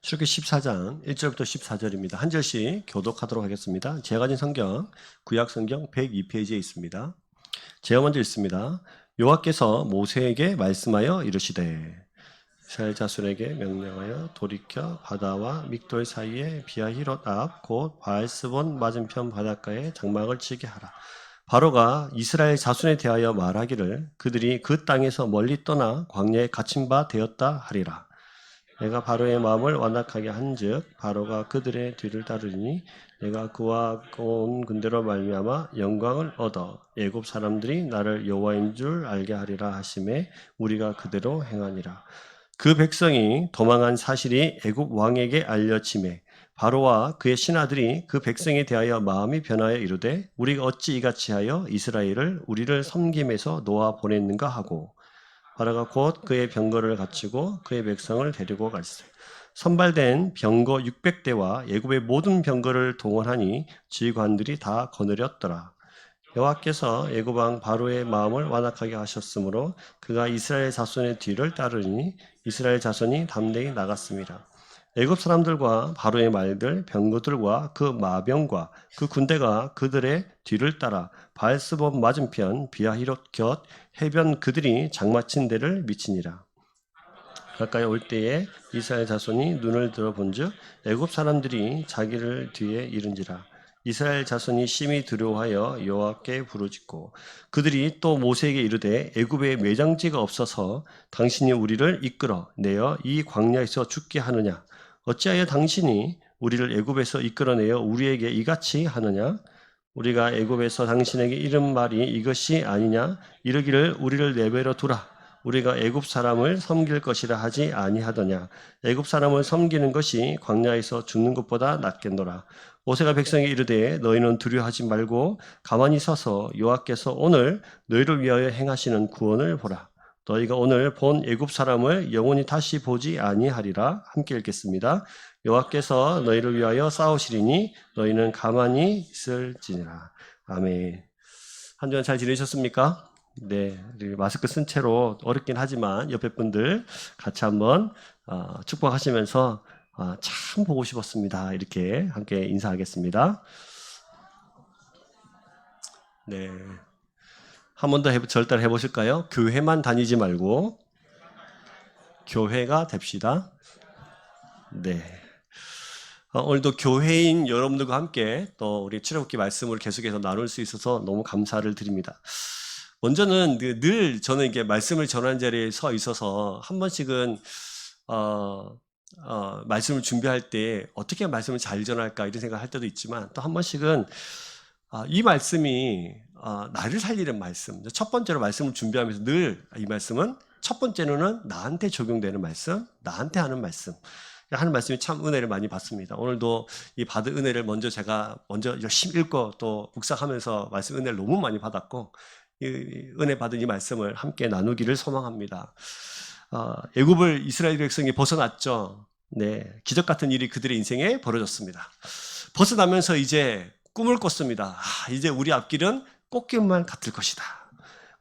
출애굽기 14장 1절부터 14절입니다. 한 절씩 교독하도록 하겠습니다. 제가 가진 성경 구약 성경 102페이지에 있습니다. 제가 먼저 읽습니다. 여호와께서 모세에게 말씀하여 이르시되 이스라엘 자손에게 명령하여 돌이켜 바다와 믹돌 사이에 비아히롯 앞 곧 바알스본 맞은편 바닷가에 장막을 치게 하라. 바로가 이스라엘 자손에 대하여 말하기를 그들이 그 땅에서 멀리 떠나 광야에 갇힌 바 되었다 하리라. 내가 바로의 마음을 완악하게 한즉 바로가 그들의 뒤를 따르니 내가 그와 온 군대로 말미암아 영광을 얻어 애굽 사람들이 나를 여호와인 줄 알게 하리라 하심에 우리가 그대로 행하니라. 그 백성이 도망한 사실이 애굽 왕에게 알려지매 바로와 그의 신하들이 그 백성에 대하여 마음이 변하여 이르되 우리가 어찌 이같이 하여 이스라엘을 우리를 섬김에서 놓아 보냈는가 하고 바로가 곧 그의 병거를 갖추고 그의 백성을 데리고 갈세. 선발된 병거 600대와 애굽의 모든 병거를 동원하니 지휘관들이 다 거느렸더라. 여호와께서 애굽 왕 바로의 마음을 완악하게 하셨으므로 그가 이스라엘 자손의 뒤를 따르니 이스라엘 자손이 담대히 나갔습니다. 애굽 사람들과 바로의 말들, 병거들과 그 마병과 그 군대가 그들의 뒤를 따라 바알스본 맞은편 비아히롯 곁 해변 그들이 장마친 데를 미치니라. 가까이 올 때에 이스라엘 자손이 눈을 들어본즉 애굽 사람들이 자기를 뒤에 이른지라. 이스라엘 자손이 심히 두려워하여 여호와께 부르짖고 그들이 또 모세에게 이르되 애굽에 매장지가 없어서 당신이 우리를 이끌어 내어 이 광야에서 죽게 하느냐. 어찌하여 당신이 우리를 애굽에서 이끌어내어 우리에게 이같이 하느냐? 우리가 애굽에서 당신에게 이른 말이 이것이 아니냐? 이르기를 우리를 내버려 두라. 우리가 애굽 사람을 섬길 것이라 하지 아니하더냐? 애굽 사람을 섬기는 것이 광야에서 죽는 것보다 낫겠노라. 모세가 백성에게 이르되 너희는 두려워하지 말고 가만히 서서 여호와께서 오늘 너희를 위하여 행하시는 구원을 보라. 너희가 오늘 본 애굽 사람을 영원히 다시 보지 아니하리라. 함께 읽겠습니다. 여호와께서 너희를 위하여 싸우시리니 너희는 가만히 있을지니라. 아멘. 한 주간 잘 지내셨습니까? 네, 마스크 쓴 채로 어렵긴 하지만 옆에 분들 같이 한번 축복하시면서 참 보고 싶었습니다. 이렇게 함께 인사하겠습니다. 네. 한 번 더 절단 해보실까요? 교회만 다니지 말고 교회가 됩시다. 네. 오늘도 교회인 여러분들과 함께 또 우리 출애굽기 말씀을 계속해서 나눌 수 있어서 너무 감사를 드립니다. 먼저는 늘 저는 이게 말씀을 전하는 자리에 서 있어서 한 번씩은 말씀을 준비할 때 어떻게 말씀을 잘 전할까 이런 생각을 할 때도 있지만 또 한 번씩은 이 말씀이 나를 살리는 말씀. 첫 번째로 말씀을 준비하면서 늘 이 말씀은 첫 번째로는 나한테 적용되는 말씀, 나한테 하는 말씀. 하는 말씀이 참 은혜를 많이 받습니다. 오늘도 이 받은 은혜를 제가 먼저 열심히 읽고 또 묵상하면서 말씀 은혜를 너무 많이 받았고 이 은혜 받은 이 말씀을 함께 나누기를 소망합니다. 애굽을 이스라엘 백성이 벗어났죠. 네, 기적 같은 일이 그들의 인생에 벌어졌습니다. 벗어나면서 이제 꿈을 꿨습니다. 이제 우리 앞길은 꽃길만 같을 것이다.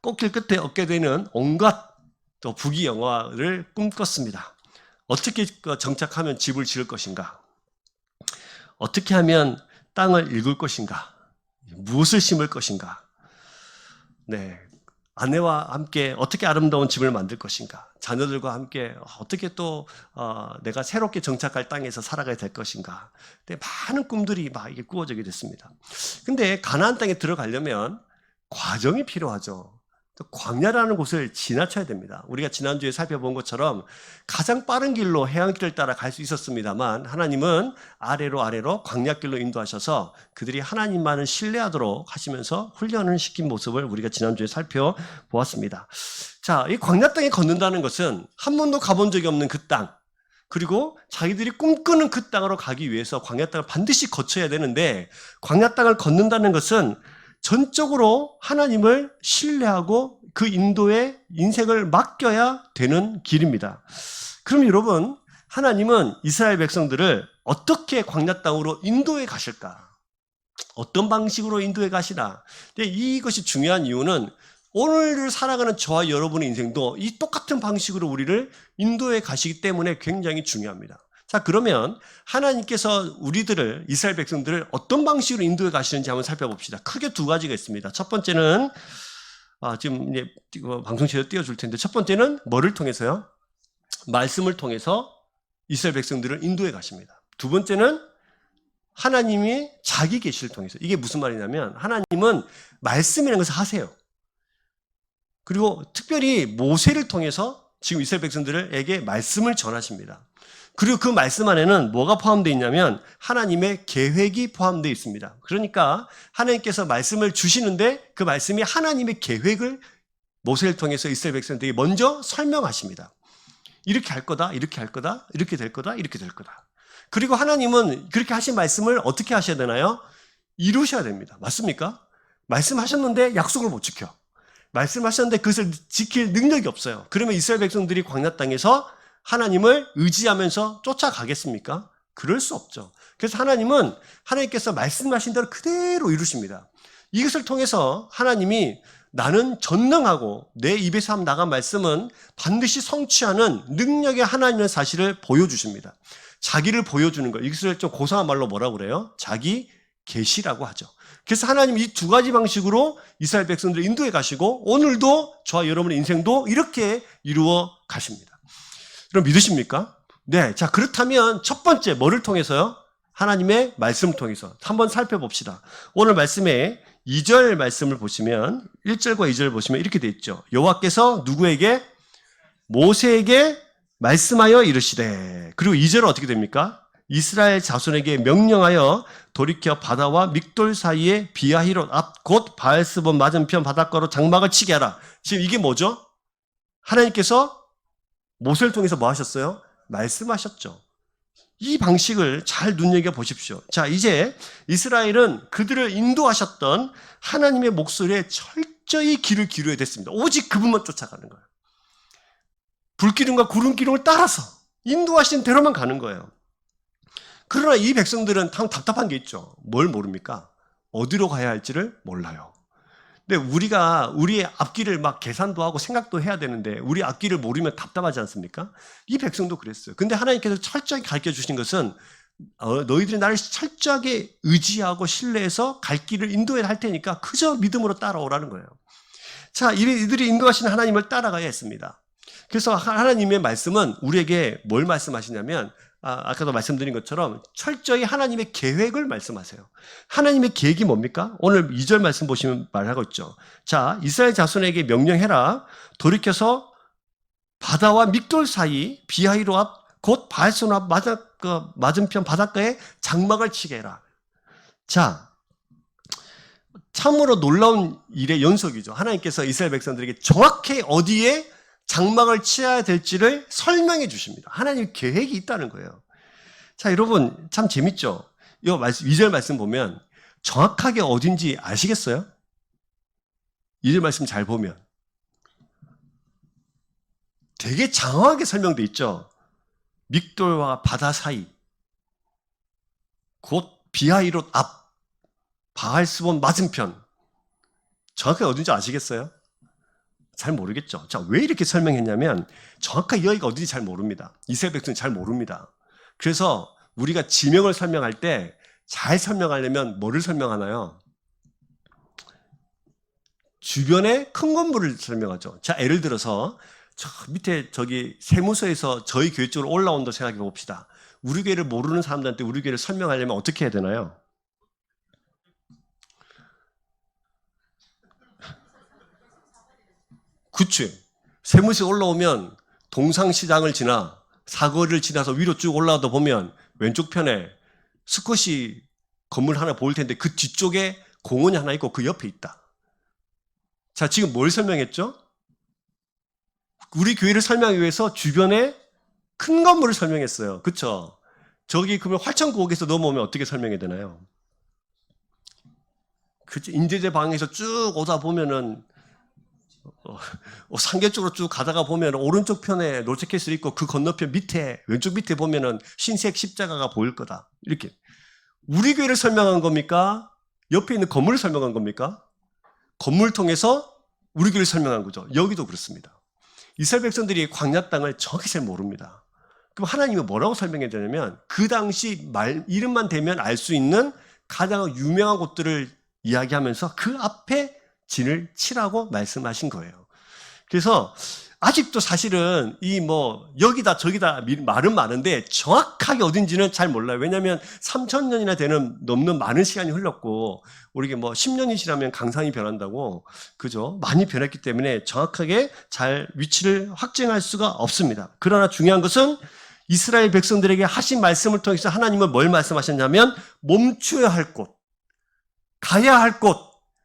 꽃길 끝에 얻게 되는 온갖 또 부귀영화를 꿈꿨습니다. 어떻게 정착하면 집을 지을 것인가? 어떻게 하면 땅을 일굴 것인가? 무엇을 심을 것인가? 네, 아내와 함께 어떻게 아름다운 집을 만들 것인가? 자녀들과 함께 어떻게 또 내가 새롭게 정착할 땅에서 살아가야 될 것인가? 네, 많은 꿈들이 막 이게 꾸어지게 됐습니다. 근데 가나안 땅에 들어가려면 과정이 필요하죠. 광야라는 곳을 지나쳐야 됩니다. 우리가 지난주에 살펴본 것처럼 가장 빠른 길로 해안길을 따라 갈 수 있었습니다만 하나님은 아래로 광야길로 인도하셔서 그들이 하나님만을 신뢰하도록 하시면서 훈련을 시킨 모습을 우리가 지난주에 살펴보았습니다. 자, 이 광야 땅에 걷는다는 것은 한 번도 가본 적이 없는 그 땅, 그리고 자기들이 꿈꾸는 그 땅으로 가기 위해서 광야 땅을 반드시 거쳐야 되는데 광야 땅을 걷는다는 것은 전적으로 하나님을 신뢰하고 그 인도에 인생을 맡겨야 되는 길입니다. 그럼 여러분, 하나님은 이스라엘 백성들을 어떻게 광야 땅으로 인도해 가실까? 어떤 방식으로 인도해 가시나? 근데 이것이 중요한 이유는 오늘을 살아가는 저와 여러분의 인생도 이 똑같은 방식으로 우리를 인도해 가시기 때문에 굉장히 중요합니다. 자, 그러면 하나님께서 우리들을, 이스라엘 백성들을 어떤 방식으로 인도해 가시는지 한번 살펴봅시다. 크게 두 가지가 있습니다. 첫 번째는 지금 이제 방송실에 띄워줄 텐데, 첫 번째는 뭐를 통해서요? 말씀을 통해서 이스라엘 백성들을 인도해 가십니다. 두 번째는 하나님이 자기 계시를 통해서. 이게 무슨 말이냐면 하나님은 말씀이라는 것을 하세요. 그리고 특별히 모세를 통해서 지금 이스라엘 백성들에게 말씀을 전하십니다. 그리고 그 말씀 안에는 뭐가 포함되어 있냐면 하나님의 계획이 포함되어 있습니다. 그러니까 하나님께서 말씀을 주시는데 그 말씀이 하나님의 계획을 모세를 통해서 이스라엘 백성들에게 먼저 설명하십니다. 이렇게 할 거다, 이렇게 할 거다, 이렇게 될 거다, 이렇게 될 거다. 그리고 하나님은 그렇게 하신 말씀을 어떻게 하셔야 되나요? 이루셔야 됩니다. 맞습니까? 말씀하셨는데 약속을 못 지켜. 말씀하셨는데 그것을 지킬 능력이 없어요. 그러면 이스라엘 백성들이 광야 땅에서 하나님을 의지하면서 쫓아가겠습니까? 그럴 수 없죠. 그래서 하나님은 하나님께서 말씀하신 대로 그대로 이루십니다. 이것을 통해서 하나님이 나는 전능하고 내 입에서 나간 말씀은 반드시 성취하는 능력의 하나님의 사실을 보여주십니다. 자기를 보여주는 거, 이것을 좀 고상한 말로 뭐라고 그래요? 자기 계시라고 하죠. 그래서 하나님 이 두 가지 방식으로 이스라엘 백성들을 인도해 가시고 오늘도 저와 여러분의 인생도 이렇게 이루어 가십니다. 그럼 믿으십니까? 네. 자, 그렇다면 첫 번째 뭐를 통해서요? 하나님의 말씀을 통해서 한번 살펴봅시다. 오늘 말씀에 2절 말씀을 보시면 1절과 2절 보시면 이렇게 돼 있죠. 여호와께서 누구에게? 모세에게 말씀하여 이르시되. 그리고 2절은 어떻게 됩니까? 이스라엘 자손에게 명령하여 돌이켜 바다와 믹돌 사이에 비하히롯 앞 곧 바알스본 맞은편 바닷가로 장막을 치게 하라. 지금 이게 뭐죠? 하나님께서 모세를 통해서 뭐 하셨어요? 말씀하셨죠. 이 방식을 잘 눈여겨보십시오. 자, 이제 이스라엘은 그들을 인도하셨던 하나님의 목소리에 철저히 귀를 기울여야 됐습니다. 오직 그분만 쫓아가는 거예요. 불기둥과 구름기둥을 따라서 인도하신 대로만 가는 거예요. 그러나 이 백성들은 참 답답한 게 있죠. 뭘 모릅니까? 어디로 가야 할지를 몰라요. 근데 우리가 우리의 앞길을 막 계산도 하고 생각도 해야 되는데 우리 앞길을 모르면 답답하지 않습니까? 이 백성도 그랬어요. 근데 하나님께서 철저히 가르쳐 주신 것은 너희들이 나를 철저하게 의지하고 신뢰해서 갈 길을 인도해야 할 테니까 그저 믿음으로 따라오라는 거예요. 자, 이들이 인도하시는 하나님을 따라가야 했습니다. 그래서 하나님의 말씀은 우리에게 뭘 말씀하시냐면 아까도 말씀드린 것처럼 철저히 하나님의 계획을 말씀하세요. 하나님의 계획이 뭡니까? 오늘 2절 말씀 보시면 말하고 있죠. 자, 이스라엘 자손에게 명령해라. 돌이켜서 바다와 믹돌 사이 비하히로 앞 곧 바알손 앞 맞은편 바닷가에 장막을 치게 해라. 자, 참으로 놀라운 일의 연속이죠. 하나님께서 이스라엘 백성들에게 정확히 어디에 장막을 치어야 될지를 설명해 주십니다. 하나님의 계획이 있다는 거예요. 자, 여러분 참 재밌죠? 이 2절 말씀 보면 정확하게 어딘지 아시겠어요? 2절 말씀 잘 보면 되게 장황하게 설명돼 있죠. 믹돌과 바다 사이 곧 비하히롯 앞 바알스본 맞은편. 정확하게 어딘지 아시겠어요? 잘 모르겠죠. 자, 왜 이렇게 설명했냐면 정확하게 여기가 어딘지 잘 모릅니다. 이스라엘 백성은 잘 모릅니다. 그래서 우리가 지명을 설명할 때 잘 설명하려면 뭐를 설명하나요? 주변의 큰 건물을 설명하죠. 자, 예를 들어서 저 밑에 저기 세무서에서 저희 교회 쪽으로 올라온다 생각해 봅시다. 우리 교회를 모르는 사람들한테 우리 교회를 설명하려면 어떻게 해야 되나요? 그치. 세무서에 올라오면 동상시장을 지나 사거리를 지나서 위로 쭉 올라가다 보면 왼쪽 편에 스쿼시 건물 하나 보일 텐데 그 뒤쪽에 공원이 하나 있고 그 옆에 있다. 자, 지금 뭘 설명했죠? 우리 교회를 설명하기 위해서 주변에 큰 건물을 설명했어요. 그쵸? 저기 그러면 활천구역에서 넘어오면 어떻게 설명해야 되나요? 그치? 인제제 방에서 쭉 오다 보면은 상계 쪽으로 쭉 가다가 보면 오른쪽 편에 롤체캐슬 있고 그 건너편 밑에 왼쪽 밑에 보면은 흰색 십자가가 보일 거다. 이렇게 우리 교회를 설명한 겁니까? 옆에 있는 건물을 설명한 겁니까? 건물 통해서 우리 교회를 설명한 거죠. 여기도 그렇습니다. 이스라엘 백성들이 광야 땅을 정확히 잘 모릅니다. 그럼 하나님이 뭐라고 설명해야 되냐면 그 당시 이름만 대면 알 수 있는 가장 유명한 곳들을 이야기하면서 그 앞에 진을 치라고 말씀하신 거예요. 그래서 아직도 사실은 여기다 저기다 말은 많은데 정확하게 어딘지는 잘 몰라요. 왜냐하면 3000년이나 넘는 많은 시간이 흘렀고 우리가 10년이 지나면 강산이 변한다고, 그죠? 많이 변했기 때문에 정확하게 잘 위치를 확정할 수가 없습니다. 그러나 중요한 것은 이스라엘 백성들에게 하신 말씀을 통해서 하나님은 뭘 말씀하셨냐면 멈춰야 할 곳, 가야 할 곳,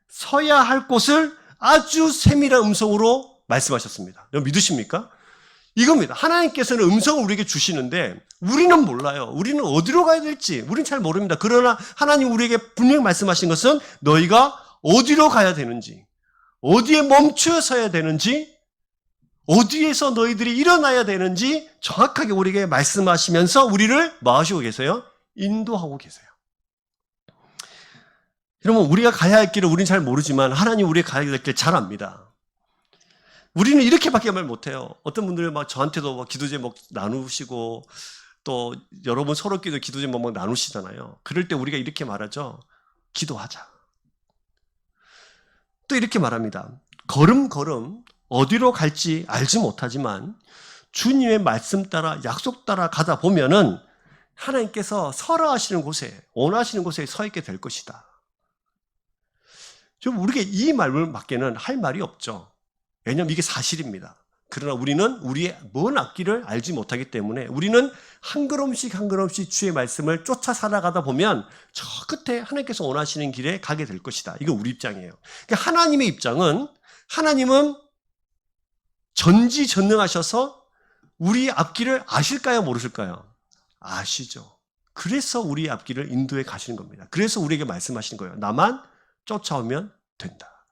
서야 할 곳을 아주 세밀한 음성으로 말씀하셨습니다. 여러분 믿으십니까? 이겁니다. 하나님께서는 음성을 우리에게 주시는데 우리는 몰라요. 우리는 어디로 가야 될지 우리는 잘 모릅니다. 그러나 하나님 우리에게 분명히 말씀하신 것은 너희가 어디로 가야 되는지, 어디에 멈춰 서야 되는지, 어디에서 너희들이 일어나야 되는지 정확하게 우리에게 말씀하시면서 우리를 뭐 하시고 계세요? 인도하고 계세요. 여러분 우리가 가야 할 길을 우리는 잘 모르지만 하나님 우리가 가야 될 길 잘 압니다. 우리는 이렇게밖에 말 못해요. 어떤 분들은 저한테도 기도 제목 나누시고 또 여러분 서로끼리 기도 제목 나누시잖아요. 그럴 때 우리가 이렇게 말하죠. 기도하자. 또 이렇게 말합니다. 걸음걸음 어디로 갈지 알지 못하지만 주님의 말씀 따라 약속 따라 가다 보면은 하나님께서 서라 하시는 곳에, 원하시는 곳에 서 있게 될 것이다. 좀 우리가 이 말밖에는 할 말이 없죠. 왜냐하면 이게 사실입니다. 그러나 우리는 우리의 먼 앞길을 알지 못하기 때문에 우리는 한 걸음씩 한 걸음씩 주의 말씀을 쫓아 살아가다 보면 저 끝에 하나님께서 원하시는 길에 가게 될 것이다. 이거 우리 입장이에요. 그러니까 하나님의 입장은, 하나님은 전지전능하셔서 우리 앞길을 아실까요? 모르실까요? 아시죠. 그래서 우리 앞길을 인도해 가시는 겁니다. 그래서 우리에게 말씀하시는 거예요. 나만 쫓아오면 된다.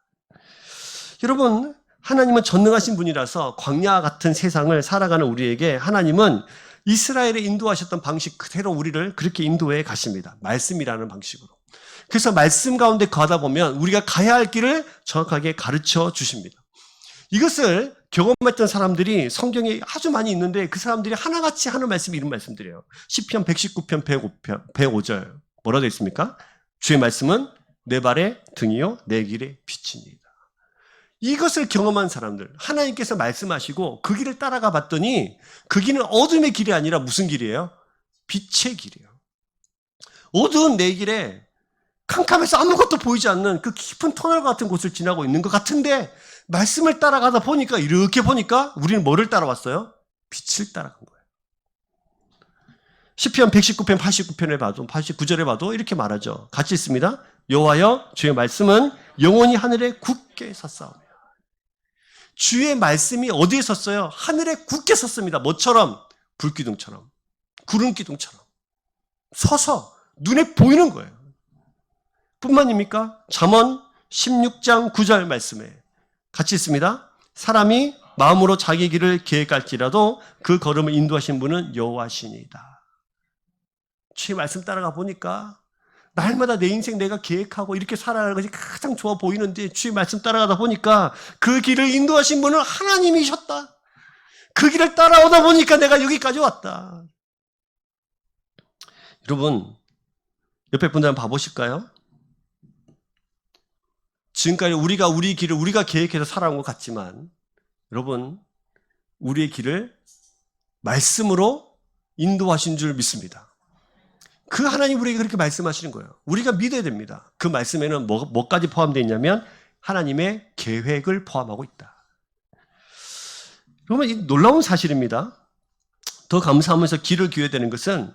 여러분 하나님은 전능하신 분이라서 광야 같은 세상을 살아가는 우리에게 하나님은 이스라엘에 인도하셨던 방식 그대로 우리를 그렇게 인도해 가십니다. 말씀이라는 방식으로. 그래서 말씀 가운데 가다 보면 우리가 가야 할 길을 정확하게 가르쳐 주십니다. 이것을 경험했던 사람들이 성경에 아주 많이 있는데 그 사람들이 하나같이 하는 말씀이 이런 말씀들이에요. 시편 119편 105절 뭐라고 되어 있습니까? 주의 말씀은 내 발의 등이요 내 길의 빛이니이다. 이것을 경험한 사람들, 하나님께서 말씀하시고 그 길을 따라가 봤더니 그 길은 어둠의 길이 아니라 무슨 길이에요? 빛의 길이에요. 어두운 내 길에 캄캄해서 아무것도 보이지 않는 그 깊은 터널 같은 곳을 지나고 있는 것 같은데 말씀을 따라가다 보니까 이렇게 보니까 우리는 뭐를 따라왔어요? 빛을 따라간 거예요. 시편 119편 89편에 봐도 89절에 봐도 이렇게 말하죠. 같이 있습니다. 여호와여 주의 말씀은 영원히 하늘에 굳게 섰사오며. 주의 말씀이 어디에 섰어요? 하늘에 굳게 섰습니다. 뭐처럼? 불기둥처럼, 구름기둥처럼 서서 눈에 보이는 거예요. 뿐만입니까? 잠언 16장 9절 말씀에 같이 있습니다. 사람이 마음으로 자기 길을 계획할지라도 그 걸음을 인도하신 분은 여호와시니이다. 주의 말씀 따라가 보니까 날마다 내 인생 내가 계획하고 이렇게 살아가는 것이 가장 좋아 보이는데 주의 말씀 따라가다 보니까 그 길을 인도하신 분은 하나님이셨다. 그 길을 따라오다 보니까 내가 여기까지 왔다. 여러분 옆에 분들 한번 봐보실까요? 지금까지 우리가 우리 길을 우리가 계획해서 살아온 것 같지만 여러분 우리의 길을 말씀으로 인도하신 줄 믿습니다. 그 하나님 우리에게 그렇게 말씀하시는 거예요. 우리가 믿어야 됩니다. 그 말씀에는 뭐까지 포함되어 있냐면 하나님의 계획을 포함하고 있다. 그러면 이 놀라운 사실입니다. 더 감사하면서 길을 기워야 되는 것은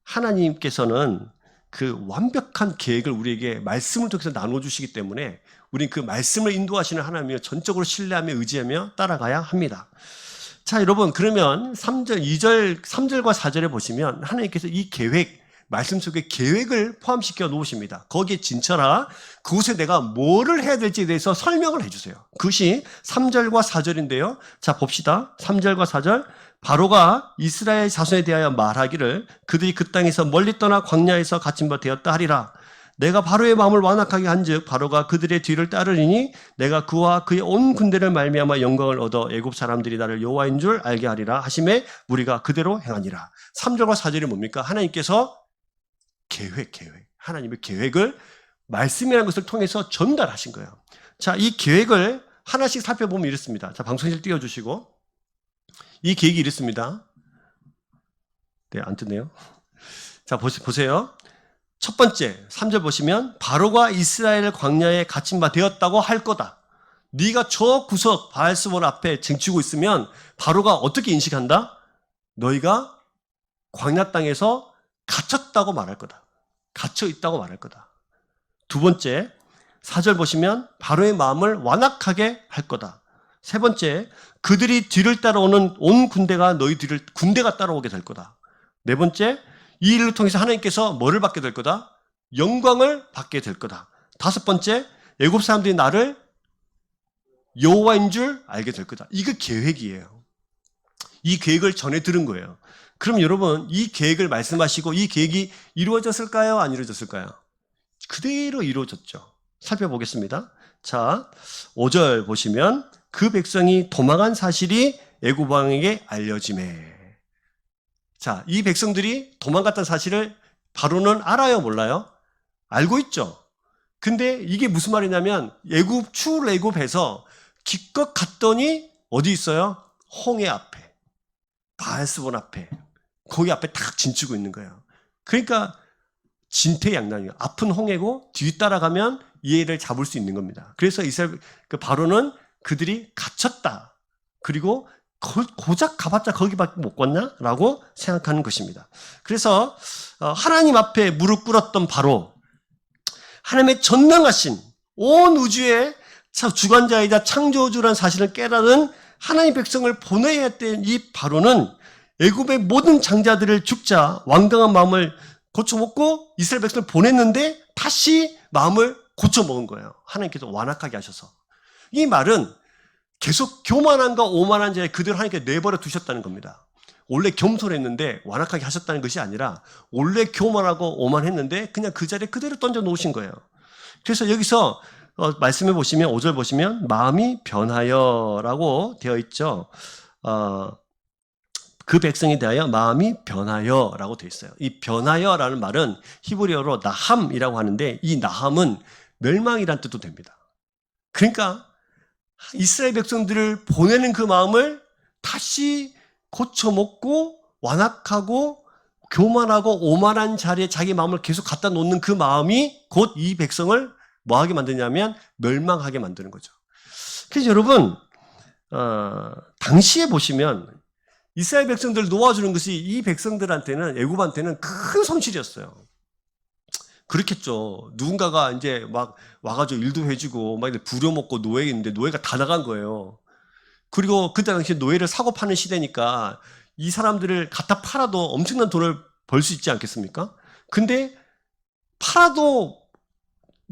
하나님께서는 그 완벽한 계획을 우리에게 말씀을 통해서 나눠주시기 때문에 우리는 그 말씀을 인도하시는 하나님을 전적으로 신뢰하며 의지하며 따라가야 합니다. 자, 여러분 그러면 3절과 4절에 보시면 하나님께서 이 계획, 말씀 속에 계획을 포함시켜 놓으십니다. 거기에 진철아 그곳에 내가 뭐를 해야 될지에 대해서 설명을 해주세요. 그것이 3절과 4절인데요. 자 봅시다. 3절과 4절. 바로가 이스라엘 자손에 대하여 말하기를 그들이 그 땅에서 멀리 떠나 광야에서 갇힌 바 되었다 하리라. 내가 바로의 마음을 완악하게 한즉 바로가 그들의 뒤를 따르리니 내가 그와 그의 온 군대를 말미암아 영광을 얻어 애굽 사람들이 나를 여호와인 줄 알게 하리라 하심에 무리가 그대로 행하니라. 3절과 4절이 뭡니까? 하나님께서 계획. 하나님의 계획을 말씀이라는 것을 통해서 전달하신 거예요. 자, 이 계획을 하나씩 살펴보면 이렇습니다. 자, 방송실 띄워주시고. 이 계획이 이렇습니다. 네, 안 뜨네요. 자, 보세요. 첫 번째, 3절 보시면 바로가 이스라엘을 광야에 갇힌 바 되었다고 할 거다. 네가 저 구석 바알스본 앞에 쟁취고 있으면 바로가 어떻게 인식한다? 너희가 광야 땅에서 갇혔다고 말할 거다. 갇혀 있다고 말할 거다. 두 번째, 4절 보시면 바로의 마음을 완악하게 할 거다. 세 번째, 그들이 뒤를 따라오는 온 군대가 너희 뒤를 군대가 따라오게 될 거다. 네 번째, 이 일을 통해서 하나님께서 뭐를 받게 될 거다? 영광을 받게 될 거다. 다섯 번째, 애굽 사람들이 나를 여호와인 줄 알게 될 거다. 이거 계획이에요. 이 계획을 전해 들은 거예요. 그럼 여러분, 이 계획을 말씀하시고 이 계획이 이루어졌을까요? 안 이루어졌을까요? 그대로 이루어졌죠. 살펴보겠습니다. 자, 5절 보시면 그 백성이 도망한 사실이 애굽 왕에게 알려지매. 자, 이 백성들이 도망갔다는 사실을 바로는 알아요, 몰라요? 알고 있죠. 근데 이게 무슨 말이냐면 출애굽에서 기껏 갔더니 어디 있어요? 홍해 앞에, 바알스본 앞에, 거기 앞에 딱 진치고 있는 거예요. 그러니까 진퇴양난이에요. 앞은 홍해고 뒤 따라가면 이 애를 잡을 수 있는 겁니다. 그래서 이스라엘 바로는 그들이 갇혔다. 그리고 고작 가봤자 거기밖에 못 갔냐? 라고 생각하는 것입니다. 그래서 하나님 앞에 무릎 꿇었던 바로, 하나님의 전능하신 온 우주의 주관자이자 창조주라는 사실을 깨달은 하나님 백성을 보내야 했던 이 바로는 애굽의 모든 장자들을 죽자 완강한 마음을 고쳐먹고 이스라엘 백성을 보냈는데 다시 마음을 고쳐먹은 거예요. 하나님께서 완악하게 하셔서. 이 말은 계속 교만한가 오만한 자에 그대로 하나님께 내버려 두셨다는 겁니다. 원래 겸손했는데 완악하게 하셨다는 것이 아니라 원래 교만하고 오만했는데 그냥 그 자리에 그대로 던져 놓으신 거예요. 그래서 여기서 말씀해 보시면 5절 보시면 마음이 변하여라고 되어 있죠. 그 백성에 대하여 마음이 변하여라고 되어 있어요. 이 변하여라는 말은 히브리어로 나함이라고 하는데 이 나함은 멸망이란 뜻도 됩니다. 그러니까 이스라엘 백성들을 보내는 그 마음을 다시 고쳐먹고 완악하고 교만하고 오만한 자리에 자기 마음을 계속 갖다 놓는 그 마음이 곧 이 백성을 뭐하게 만드냐면 멸망하게 만드는 거죠. 그래서 여러분 당시에 보시면 이스라엘 백성들을 놓아주는 것이 이 백성들한테는 애굽한테는 큰 손실이었어요. 그렇겠죠. 누군가가 이제 막 와가지고 일도 해주고 막 부려먹고 노예 있는데 노예가 다 나간 거예요. 그리고 그때 당시에 노예를 사고 파는 시대니까 이 사람들을 갖다 팔아도 엄청난 돈을 벌 수 있지 않겠습니까? 근데 팔아도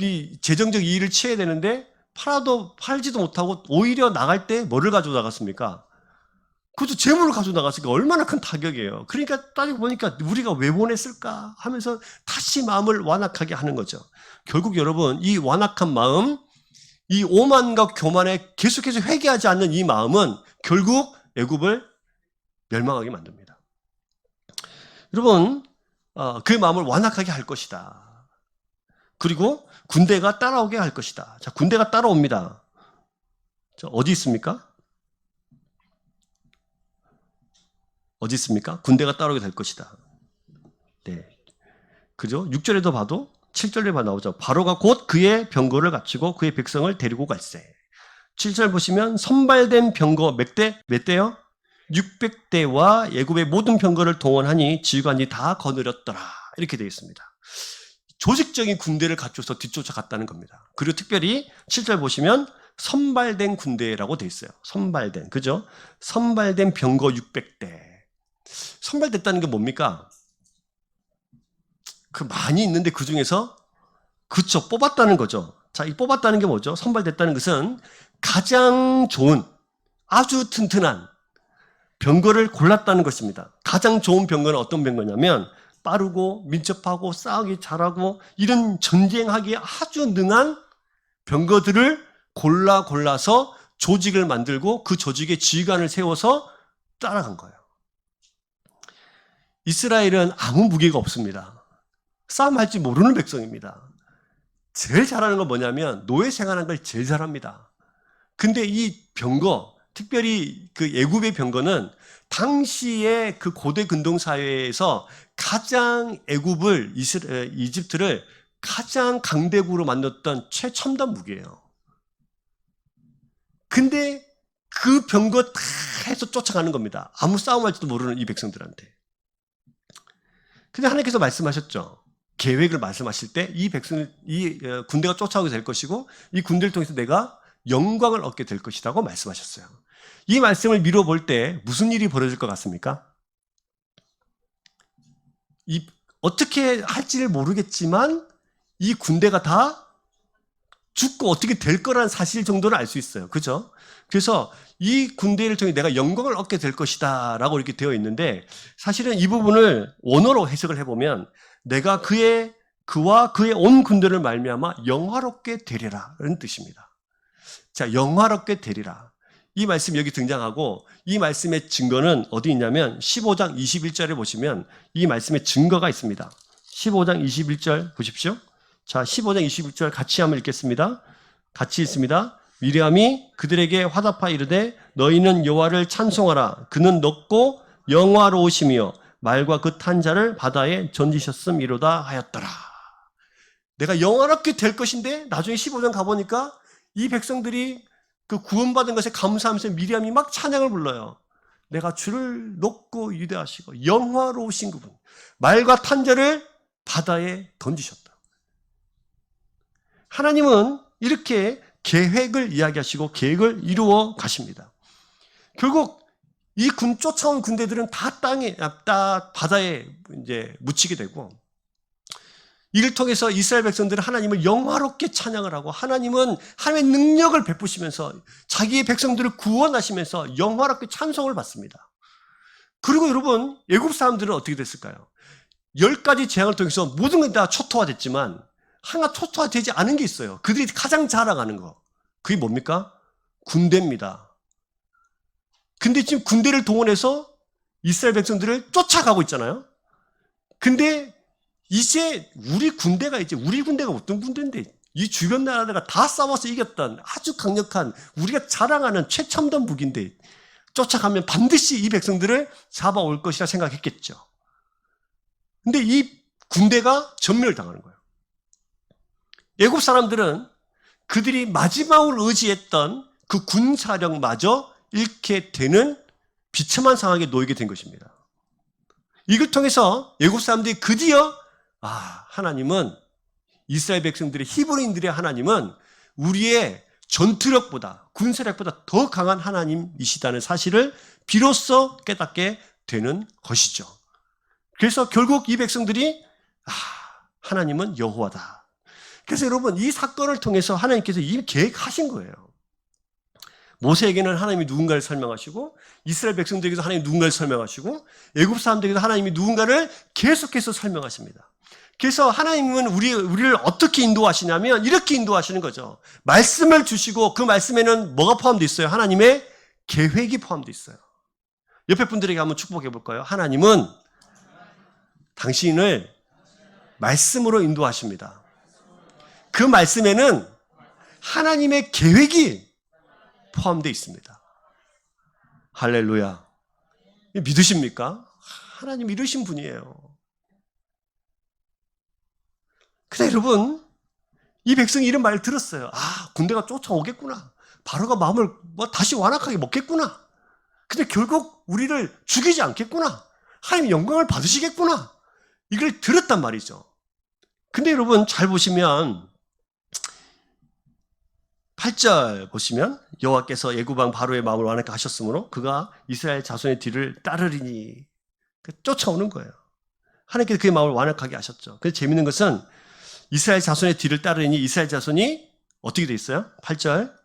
이 재정적 이익을 취해야 되는데 팔아도 팔지도 못하고 오히려 나갈 때 뭐를 가지고 나갔습니까? 그것도 재물을 가지고 나갔으니까 얼마나 큰 타격이에요. 그러니까 따지고 보니까 우리가 왜 보냈을까 하면서 다시 마음을 완악하게 하는 거죠. 결국 여러분 이 완악한 마음, 이 오만과 교만에 계속해서 회개하지 않는 이 마음은 결국 애굽을 멸망하게 만듭니다. 여러분 그 마음을 완악하게 할 것이다. 그리고 군대가 따라오게 할 것이다. 자, 군대가 따라옵니다. 자, 어디 있습니까? 어디 있습니까? 군대가 따라오게 될 것이다. 네. 그죠? 6절에도 봐도 7절에 봐 나오죠. 바로가 곧 그의 병거를 갖추고 그의 백성을 데리고 갈세. 7절 보시면 선발된 병거 몇 대요? 600대와 애굽의 모든 병거를 동원하니 지휘관이 다 거느렸더라. 이렇게 되어 있습니다. 조직적인 군대를 갖춰서 뒤쫓아갔다는 겁니다. 그리고 특별히 7절 보시면 선발된 군대라고 되어 있어요. 선발된, 그죠? 선발된 병거 600대. 선발됐다는 게 뭡니까? 그 많이 있는데 그 중에서 그쵸, 뽑았다는 거죠. 자, 이 뽑았다는 게 뭐죠? 선발됐다는 것은 가장 좋은, 아주 튼튼한 병거를 골랐다는 것입니다. 가장 좋은 병거는 어떤 병거냐면 빠르고 민첩하고 싸우기 잘하고 이런 전쟁하기에 아주 능한 병거들을 골라서 조직을 만들고 그 조직에 지휘관을 세워서 따라간 거예요. 이스라엘은 아무 무기가 없습니다. 싸움할 줄 모르는 백성입니다. 제일 잘하는 건 뭐냐면 노예 생활하는 걸 제일 잘합니다. 근데 이 병거, 특별히 그 애굽의 병거는 당시에 그 고대 근동 사회에서 가장 애굽을 이집트를 가장 강대국으로 만들었던 최첨단 무기예요. 근데 그 병거 다 해서 쫓아가는 겁니다. 아무 싸움할지도 모르는 이 백성들한테. 근데 하나님께서 말씀하셨죠. 계획을 말씀하실 때 이 군대가 쫓아오게 될 것이고 이 군대를 통해서 내가 영광을 얻게 될 것이라고 말씀하셨어요. 이 말씀을 미뤄볼 때 무슨 일이 벌어질 것 같습니까? 어떻게 할지를 모르겠지만 이 군대가 다 죽고 어떻게 될 거라는 사실 정도는 알 수 있어요. 그죠? 그래서 이 군대를 통해 내가 영광을 얻게 될 것이다 라고 이렇게 되어 있는데 사실은 이 부분을 원어로 해석을 해보면 내가 그와 그의 온 군대를 말미암아 영화롭게 되리라 라는 뜻입니다. 자, 영화롭게 되리라. 이 말씀이 여기 등장하고 이 말씀의 증거는 어디 있냐면 15장 21절에 보시면 이 말씀의 증거가 있습니다. 15장 21절 보십시오. 자, 15장 21절 같이 한번 읽겠습니다. 같이 읽습니다. 미리암이 그들에게 화답하여 이르되 너희는 여호와를 찬송하라. 그는 높고 영화로우시며 말과 그 탄 자를 바다에 던지셨음이로다 하였더라. 내가 영화롭게 될 것인데 나중에 15장 가보니까 이 백성들이 그 구원받은 것에 감사하면서 미리암이 막 찬양을 불러요. 내가 주를 높고 위대하시고 영화로우신 그분, 말과 탄 자를 바다에 던지셨다. 하나님은 이렇게 계획을 이야기하시고 계획을 이루어 가십니다. 결국 이 쫓아온 군대들은 다 바다에 이제 묻히게 되고 이를 통해서 이스라엘 백성들은 하나님을 영화롭게 찬양을 하고 하나님은 하나님의 능력을 베푸시면서 자기의 백성들을 구원하시면서 영화롭게 찬송을 받습니다. 그리고 여러분 애굽 사람들은 어떻게 됐을까요? 10가지 재앙을 통해서 모든 게 다 초토화됐지만 하나 초토화되지 않은 게 있어요. 그들이 가장 자랑하는 거. 그게 뭡니까? 군대입니다. 근데 지금 군대를 동원해서 이스라엘 백성들을 쫓아가고 있잖아요. 근데 이제 우리 군대가 어떤 군대인데 이 주변 나라들과 다 싸워서 이겼던 아주 강력한 우리가 자랑하는 최첨단 무기인데 쫓아가면 반드시 이 백성들을 잡아올 것이라 생각했겠죠. 근데 이 군대가 전멸을 당하는 거예요. 애굽 사람들은 그들이 마지막으로 의지했던 그 군사력마저 잃게 되는 비참한 상황에 놓이게 된 것입니다. 이걸 통해서 애굽 사람들이 드디어 하나님은 이스라엘 백성들의 히브리인들의 하나님은 우리의 전투력보다 군사력보다 더 강한 하나님이시다는 사실을 비로소 깨닫게 되는 것이죠. 그래서 결국 이 백성들이 하나님은 여호와다. 그래서 여러분 이 사건을 통해서 하나님께서 이미 계획하신 거예요. 모세에게는 하나님이 누군가를 설명하시고 이스라엘 백성들에게도 하나님이 누군가를 설명하시고 애굽 사람들에게도 하나님이 누군가를 계속해서 설명하십니다. 그래서 하나님은 우리를 어떻게 인도하시냐면 이렇게 인도하시는 거죠. 말씀을 주시고 그 말씀에는 뭐가 포함되어 있어요? 하나님의 계획이 포함되어 있어요. 옆에 분들에게 한번 축복해 볼까요? 하나님은 당신을 말씀으로 인도하십니다. 그 말씀에는 하나님의 계획이 포함되어 있습니다. 할렐루야. 믿으십니까? 하나님 이러신 분이에요. 근데 여러분, 이 백성이 이런 말을 들었어요. 군대가 쫓아오겠구나. 바로가 마음을 다시 완악하게 먹겠구나. 근데 결국 우리를 죽이지 않겠구나. 하나님 영광을 받으시겠구나. 이걸 들었단 말이죠. 근데 여러분 잘 보시면 8절 보시면 여호와께서 애굽왕 바로의 마음을 완악하게 하셨으므로 그가 이스라엘 자손의 뒤를 따르리니 쫓아오는 거예요. 하나님께서 그의 마음을 완악하게 하셨죠. 그래서 재밌는 것은 이스라엘 자손의 뒤를 따르니 이스라엘 자손이 어떻게 돼 있어요? 8절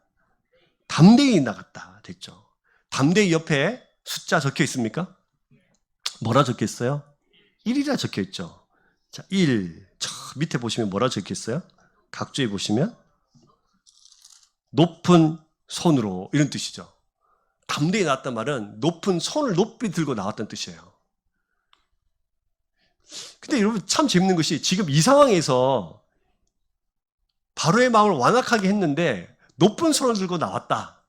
담대히 나갔다 됐죠. 담대히 옆에 숫자 적혀 있습니까? 뭐라 적혀 있어요? 1이라 적혀 있죠. 자, 1. 저 밑에 보시면 뭐라 적혀 있어요? 각주에 보시면 높은 손으로 이런 뜻이죠. 담대히 나왔단 말은 높은 손을 높이 들고 나왔다는 뜻이에요. 근데 여러분 참 재밌는 것이 지금 이 상황에서 바로의 마음을 완악하게 했는데 높은 손을 들고 나왔다.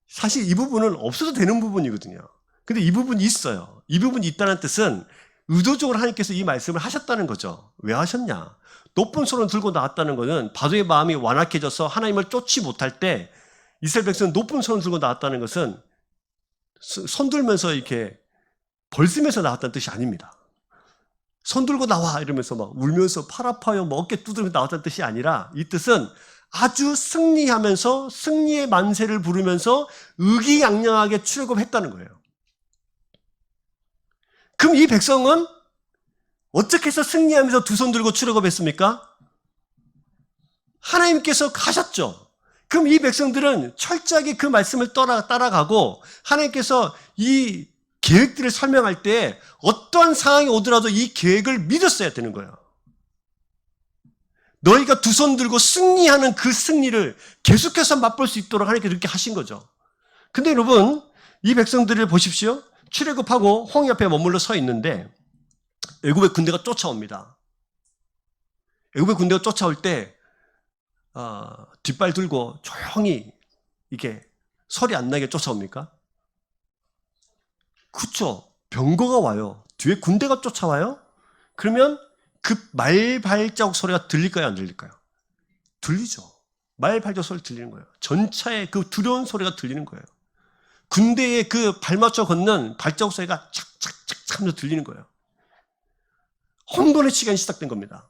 사실 이 부분은 없어도 되는 부분이거든요. 근데 이 부분이 있어요. 이 부분이 있다는 뜻은 의도적으로 하나님께서 이 말씀을 하셨다는 거죠. 왜 하셨냐? 높은 손을 들고 나왔다는 것은 바로의 마음이 완악해져서 하나님을 쫓지 못할 때 이스라엘 백성은 높은 손을 들고 나왔다는 것은 손 들면서 이렇게 벌쓰면서 나왔다는 뜻이 아닙니다. 손 들고 나와 이러면서 막 울면서 팔 아파요 뭐 어깨 두드리면서 나왔다는 뜻이 아니라 이 뜻은 아주 승리하면서 승리의 만세를 부르면서 의기양양하게 출애굽했다는 거예요. 그럼 이 백성은 어떻게 해서 승리하면서 두 손 들고 출애굽했습니까? 하나님께서 가셨죠. 그럼 이 백성들은 철저하게 그 말씀을 따라가고 하나님께서 이 계획들을 설명할 때 어떠한 상황이 오더라도 이 계획을 믿었어야 되는 거예요. 너희가 두 손 들고 승리하는 그 승리를 계속해서 맛볼 수 있도록 하나님께서 그렇게 하신 거죠. 근데 여러분 이 백성들을 보십시오. 출애굽하고 홍해 옆에 머물러 서 있는데 애굽의 군대가 쫓아옵니다. 애굽의 군대가 쫓아올 때 뒷발 들고 조용히 이게 소리 안 나게 쫓아옵니까? 그렇죠. 병거가 와요. 뒤에 군대가 쫓아와요. 그러면 그 말 발자국 소리가 들릴까요? 안 들릴까요? 들리죠. 말 발자국 소리 들리는 거예요. 전차의 그 두려운 소리가 들리는 거예요. 군대에 그 발맞춰 걷는 발자국 소리가 착착착착 하면서 들리는 거예요. 혼돈의 시간이 시작된 겁니다.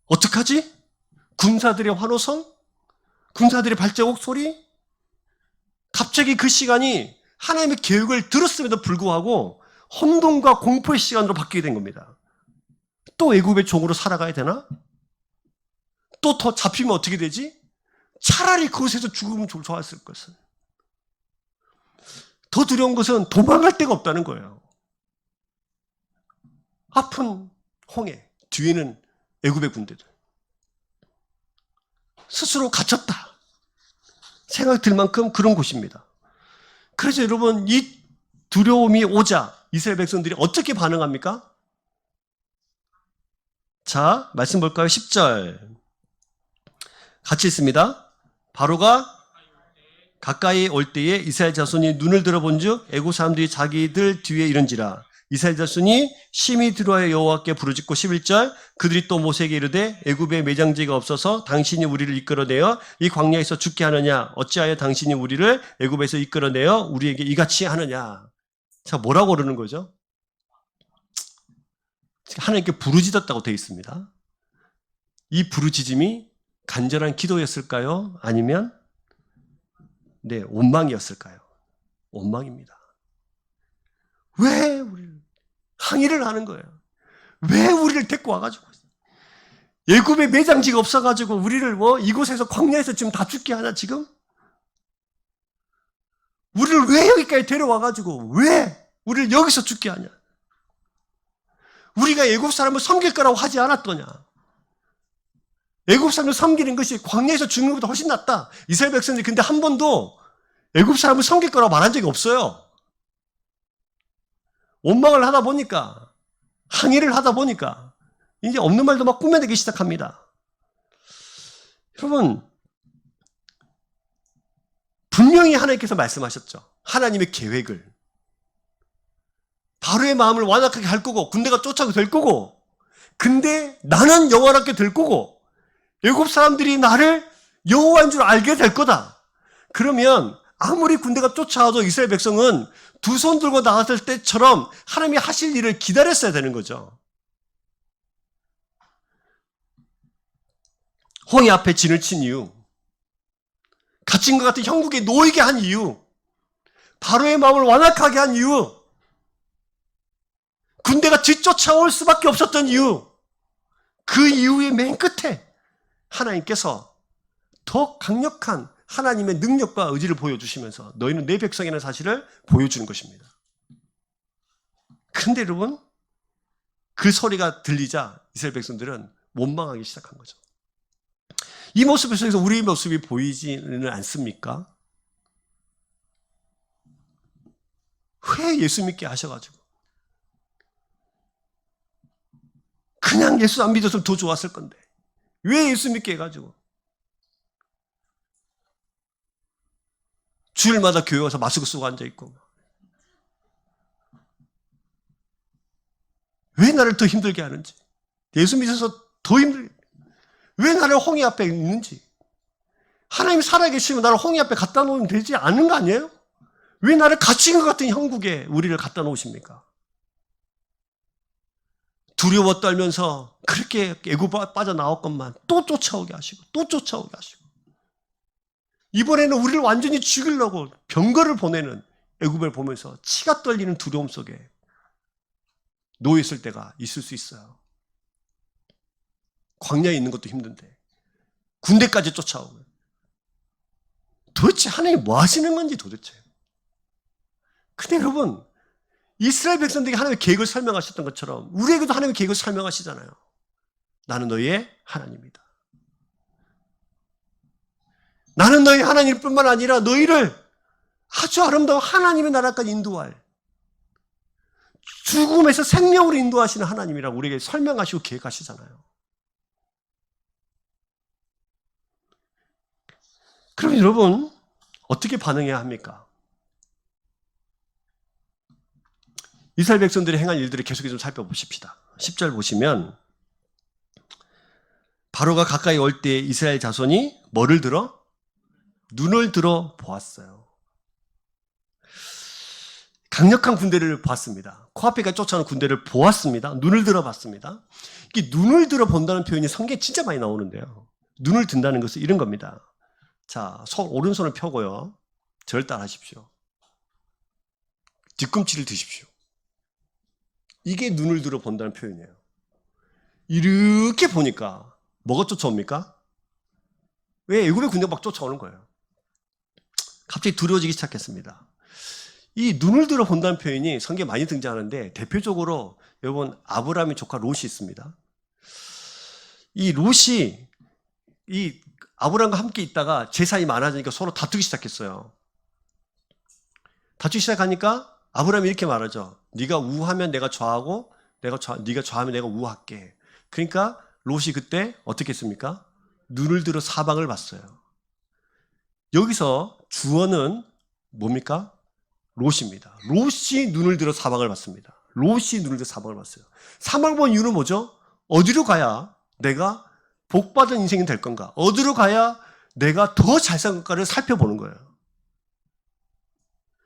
어떡하지? 군사들의 환호성? 군사들의 발자국 소리? 갑자기 그 시간이 하나님의 계획을 들었음에도 불구하고 혼돈과 공포의 시간으로 바뀌게 된 겁니다. 또 애굽의 종으로 살아가야 되나? 또 더 잡히면 어떻게 되지? 차라리 그곳에서 죽으면 좋았을 것을. 더 두려운 것은 도망갈 데가 없다는 거예요. 앞은 홍해, 뒤에는 애굽의 군대들. 스스로 갇혔다. 생각이 들 만큼 그런 곳입니다. 그래서 여러분 이 두려움이 오자 이스라엘 백성들이 어떻게 반응합니까? 자, 말씀 볼까요? 10절 같이 있습니다. 바로가 가까이 올 때에 이스라엘 자손이 눈을 들어본즉 애국 사람들이 자기들 뒤에 이른지라. 이스라엘 자손이 심히 들어와여 여호와께 부르짖고 11절 그들이 또 모세에게 이르되 애굽에 매장지가 없어서 당신이 우리를 이끌어내어 이 광야에서 죽게 하느냐 어찌하여 당신이 우리를 애굽에서 이끌어내어 우리에게 이같이 하느냐. 자, 뭐라고 그러는 거죠? 하나님께 부르짖었다고 되어 있습니다. 이 부르짖음이 간절한 기도였을까요? 아니면 원망이었을까요? 원망입니다. 왜 우리를 항의를 하는 거예요? 왜 우리를 데리고 와가지고 애굽에 매장지가 없어가지고 우리를 이곳에서 광야에서 지금 다 죽게 하나 지금? 우리를 왜 여기까지 데려와가지고 왜 우리를 여기서 죽게 하냐? 우리가 애굽 사람을 섬길 거라고 하지 않았더냐? 애굽 사람을 섬기는 것이 광야에서 죽는 것보다 훨씬 낫다. 이스라엘 백성들이 근데 한 번도 애굽 사람을 섬길 거라고 말한 적이 없어요. 원망을 하다 보니까, 항의를 하다 보니까 이제 없는 말도 막 꾸며내기 시작합니다. 여러분, 분명히 하나님께서 말씀하셨죠. 하나님의 계획을. 바로의 마음을 완악하게 할 거고 군대가 쫓아오게 될 거고 근데 나는 영원하게 될 거고 애굽 사람들이 나를 여호와인 줄 알게 될 거다. 그러면 아무리 군대가 쫓아와도 이스라엘 백성은 두 손 들고 나왔을 때처럼 하나님이 하실 일을 기다렸어야 되는 거죠. 홍해 앞에 진을 친 이유, 갇힌 것 같은 형국에 놓이게 한 이유, 바로의 마음을 완악하게 한 이유, 군대가 뒤쫓아올 수밖에 없었던 이유, 그 이유의 맨 끝에 하나님께서 더 강력한 하나님의 능력과 의지를 보여주시면서 너희는 내 백성이라는 사실을 보여주는 것입니다. 그런데 여러분, 그 소리가 들리자 이스라엘 백성들은 원망하기 시작한 거죠. 이 모습 속에서 우리의 모습이 보이지는 않습니까? 왜 예수 믿게 하셔가지고 그냥 예수 안 믿었으면 더 좋았을 건데 왜 예수 믿게 해가지고 주일마다 교회 와서 마스크 쓰고 앉아있고 왜 나를 더 힘들게 하는지, 예수 믿어서 더 힘들게, 왜 나를 홍해 앞에 있는지, 하나님 살아계시면 나를 홍해 앞에 갖다 놓으면 되지 않은 거 아니에요? 왜 나를 갇힌 것 같은 형국에 우리를 갖다 놓으십니까? 두려워 떨면서 그렇게 애굽 빠져나왔건만 또 쫓아오게 하시고 또 쫓아오게 하시고 이번에는 우리를 완전히 죽이려고 병거를 보내는 애굽을 보면서 치가 떨리는 두려움 속에 놓여있을 때가 있을 수 있어요. 광야에 있는 것도 힘든데 군대까지 쫓아오고 도대체 하나님 뭐 하시는 건지 도대체. 근데 여러분, 이스라엘 백성들에게 하나님의 계획을 설명하셨던 것처럼 우리에게도 하나님의 계획을 설명하시잖아요. 나는 너희의 하나님이다. 나는 너희 하나님일 뿐만 아니라 너희를 아주 아름다운 하나님의 나라까지 인도할, 죽음에서 생명으로 인도하시는 하나님이라고 우리에게 설명하시고 계획하시잖아요. 그럼 여러분 어떻게 반응해야 합니까? 이스라엘 백성들이 행한 일들을 계속해서 좀 살펴보십시다. 10절 보시면 바로가 가까이 올 때 이스라엘 자손이 뭐를 들어? 눈을 들어 보았어요. 강력한 군대를 보았습니다. 코앞에까지 쫓아오는 군대를 보았습니다. 눈을 들어 봤습니다. 이 눈을 들어 본다는 표현이 성경에 진짜 많이 나오는데요. 눈을 든다는 것은 이런 겁니다. 자, 오른손을 펴고요. 저를 따라하십시오. 뒤꿈치를 드십시오. 이게 눈을 들어 본다는 표현이에요. 이렇게 보니까 뭐가 쫓아옵니까? 왜? 애굽의 군대가 막 쫓아오는 거예요. 갑자기 두려워지기 시작했습니다. 이 눈을 들어 본다는 표현이 성경에 많이 등장하는데 대표적으로 여러분 아브라함의 조카 롯이 있습니다. 이 롯이 이 아브라함과 함께 있다가 재산이 많아지니까 서로 다투기 시작했어요. 다투기 시작하니까 아브라함이 이렇게 말하죠. 네가 우하면 내가 좌하고 네가 좌하면 내가 우할게. 그러니까 롯이 그때 어떻게 했습니까? 눈을 들어 사방을 봤어요. 여기서 주어는 뭡니까? 롯입니다. 롯이 눈을 들어 사방을 봤습니다. 롯이 눈을 들어 사방을 봤어요. 사방을 본 이유는 뭐죠? 어디로 가야 내가 복받은 인생이 될 건가? 어디로 가야 내가 더 잘 살 건가를 살펴보는 거예요.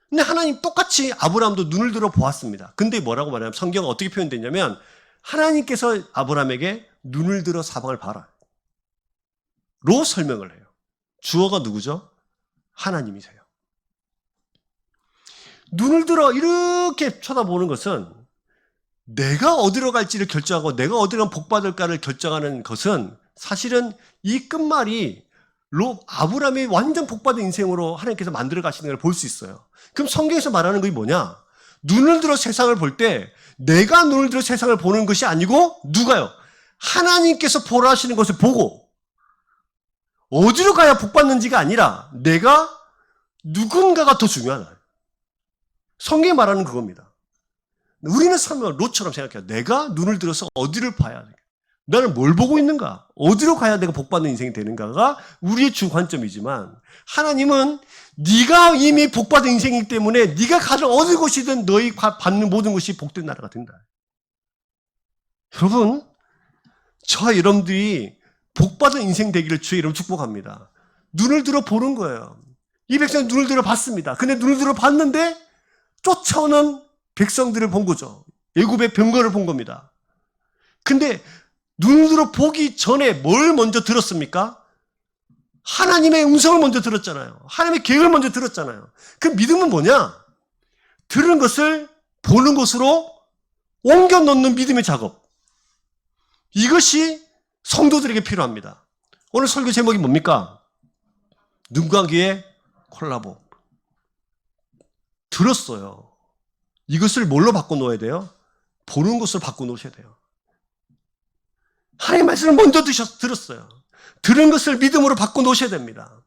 근데 하나님 똑같이 아브라함도 눈을 들어 보았습니다. 근데 뭐라고 말하냐면 성경은 어떻게 표현되냐면 하나님께서 아브라함에게 눈을 들어 사방을 봐라 로 설명을 해요. 주어가 누구죠? 하나님이세요. 눈을 들어 이렇게 쳐다보는 것은 내가 어디로 갈지를 결정하고 내가 어디로 가면 복받을까를 결정하는 것은 사실은 이 끝말이 아브라함이 완전 복받은 인생으로 하나님께서 만들어 가시는 걸 볼 수 있어요. 그럼 성경에서 말하는 것이 뭐냐? 눈을 들어 세상을 볼 때 내가 눈을 들어 세상을 보는 것이 아니고 누가요? 하나님께서 보라 하시는 것을 보고 어디로 가야 복받는지가 아니라 내가 누군가가 더 중요하다. 성경이 말하는 그겁니다. 우리는 삶을 롯처럼 생각해요. 내가 눈을 들어서 어디를 봐야 돼? 나는 뭘 보고 있는가? 어디로 가야 내가 복받는 인생이 되는가가 우리의 주관점이지만 하나님은 네가 이미 복받은 인생이기 때문에 네가 가는 어느 곳이든 너희 받는 모든 것이 복된 나라가 된다. 여러분, 저와 여러분들이 복받은 인생 되기를 주의 이름 축복합니다. 눈을 들어 보는 거예요. 이 백성은 눈을 들어 봤습니다. 근데 눈을 들어 봤는데 쫓아오는 백성들을 본 거죠. 애굽의 병거를 본 겁니다. 근데 눈을 들어 보기 전에 뭘 먼저 들었습니까? 하나님의 음성을 먼저 들었잖아요. 하나님의 계획을 먼저 들었잖아요. 그 믿음은 뭐냐? 들은 것을 보는 것으로 옮겨 놓는 믿음의 작업. 이것이 성도들에게 필요합니다. 오늘 설교 제목이 뭡니까? 눈과 귀의 콜라보. 들었어요. 이것을 뭘로 바꿔놓아야 돼요? 보는 것으로 바꿔놓으셔야 돼요. 하나님의 말씀을 먼저 들었어요. 들은 것을 믿음으로 바꿔놓으셔야 됩니다.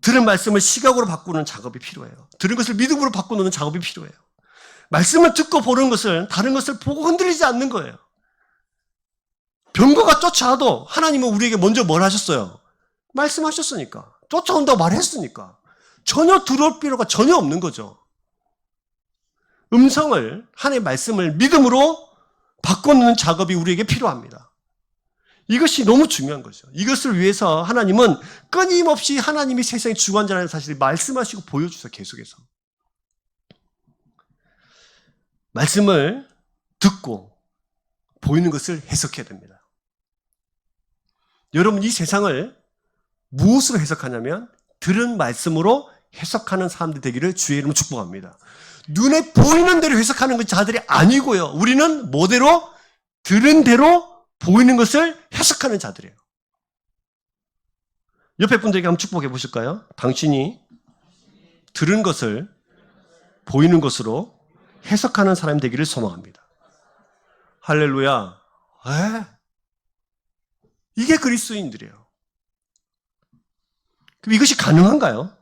들은 말씀을 시각으로 바꾸는 작업이 필요해요. 들은 것을 믿음으로 바꿔놓는 작업이 필요해요. 말씀을 듣고 보는 것을 다른 것을 보고 흔들리지 않는 거예요. 병거가 쫓아와도 하나님은 우리에게 먼저 뭘 하셨어요? 말씀하셨으니까. 쫓아온다고 말했으니까. 전혀 두려울 필요가 전혀 없는 거죠. 음성을, 하나님의 말씀을 믿음으로 바꿔놓는 작업이 우리에게 필요합니다. 이것이 너무 중요한 거죠. 이것을 위해서 하나님은 끊임없이 하나님이 세상의 주관자라는 사실을 말씀하시고 보여주세요. 계속해서. 말씀을 듣고 보이는 것을 해석해야 됩니다. 여러분, 이 세상을 무엇으로 해석하냐면 들은 말씀으로 해석하는 사람들 되기를 주의 이름으로 축복합니다. 눈에 보이는 대로 해석하는 자들이 아니고요. 우리는 뭐대로? 들은 대로 보이는 것을 해석하는 자들이에요. 옆에 분들에게 한번 축복해 보실까요? 당신이 들은 것을 보이는 것으로 해석하는 사람이 되기를 소망합니다. 할렐루야. 이게 그리스도인들이에요. 그럼 이것이 가능한가요?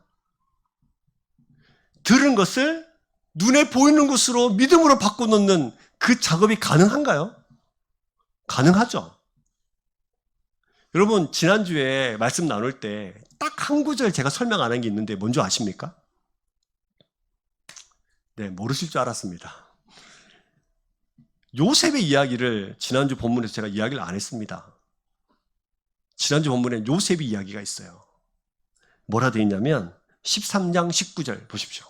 들은 것을 눈에 보이는 것으로 믿음으로 바꿔놓는 그 작업이 가능한가요? 가능하죠. 여러분, 지난주에 말씀 나눌 때 딱 한 구절 제가 설명 안 한 게 있는데 뭔지 아십니까? 네, 모르실 줄 알았습니다. 요셉의 이야기를 지난주 본문에서 제가 이야기를 안 했습니다. 지난주 본문에 요셉의 이야기가 있어요. 뭐라 되어 있냐면 13장 19절 보십시오.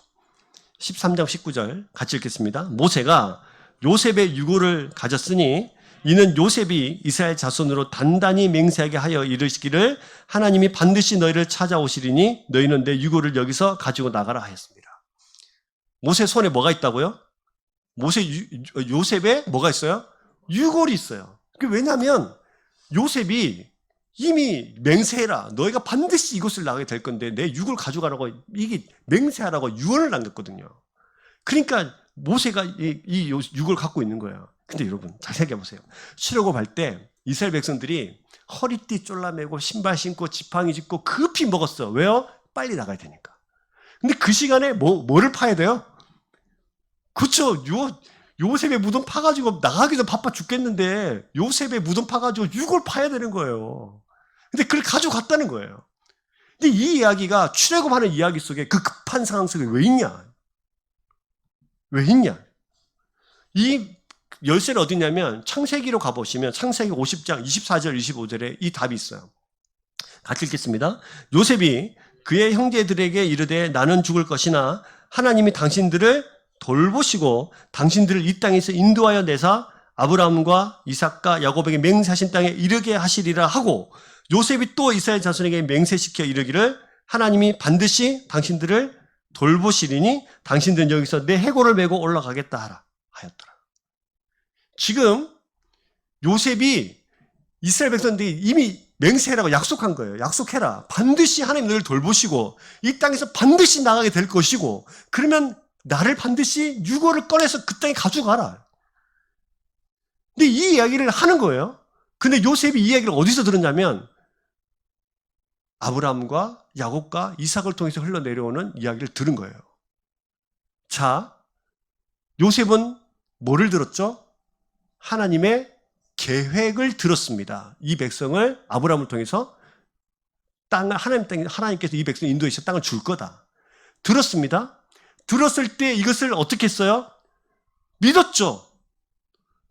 13장 19절 같이 읽겠습니다. 모세가 요셉의 유고를 가졌으니 이는 요셉이 이스라엘 자손으로 단단히 맹세하게 하여 이르시기를 하나님이 반드시 너희를 찾아오시리니 너희는 내 유고를 여기서 가지고 나가라 하였습니다. 모세 손에 뭐가 있다고요? 요셉에 뭐가 있어요? 유골이 있어요. 왜냐하면 요셉이 이미 맹세해라. 너희가 반드시 이곳을 나가게 될 건데 내 유골 가져가라고 이게 맹세하라고 유언을 남겼거든요. 그러니까 모세가 이 유골을 갖고 있는 거예요. 근데 여러분 잘 생각해 보세요. 출애굽할 때 이스라엘 백성들이 허리띠 쫄라매고 신발 신고 지팡이 짚고 급히 먹었어. 왜요? 빨리 나가야 되니까. 근데 그 시간에 뭐를 파야 돼요? 그렇죠. 요셉의 무덤 파가지고 나가기도 바빠 죽겠는데 요셉의 무덤 파가지고 유골 파야 되는 거예요. 근데 그걸 가져갔다는 거예요. 근데 이 이야기가 출애굽하는 이야기 속에 그 급한 상황 속에 왜 있냐? 왜 있냐? 이 열쇠는 어디 있냐면 창세기로 가보시면 창세기 50장 24절 25절에 이 답이 있어요. 같이 읽겠습니다. 요셉이 그의 형제들에게 이르되 나는 죽을 것이나 하나님이 당신들을 돌보시고 당신들을 이 땅에서 인도하여 내사 아브라함과 이삭과 야곱에게 맹세하신 땅에 이르게 하시리라 하고 요셉이 또 이스라엘 자손에게 맹세시켜 이르기를 하나님이 반드시 당신들을 돌보시리니 당신들은 여기서 내 해골을 메고 올라가겠다 하였더라. 지금 요셉이 이스라엘 백성들이 이미 맹세라고 약속한 거예요. 약속해라. 반드시 하나님 너를 돌보시고 이 땅에서 반드시 나가게 될 것이고 그러면 나를 반드시 유골을 꺼내서 그 땅에 가져가라. 근데 이 이야기를 하는 거예요. 근데 요셉이 이 이야기를 어디서 들었냐면 아브라함과 야곱과 이삭을 통해서 흘러내려오는 이야기를 들은 거예요. 자, 요셉은 뭐를 들었죠? 하나님의 계획을 들었습니다. 이 백성을 아브라함을 통해서 하나님께서 이 백성을 인도해서 땅을 줄 거다. 들었습니다. 들었을 때 이것을 어떻게 했어요? 믿었죠.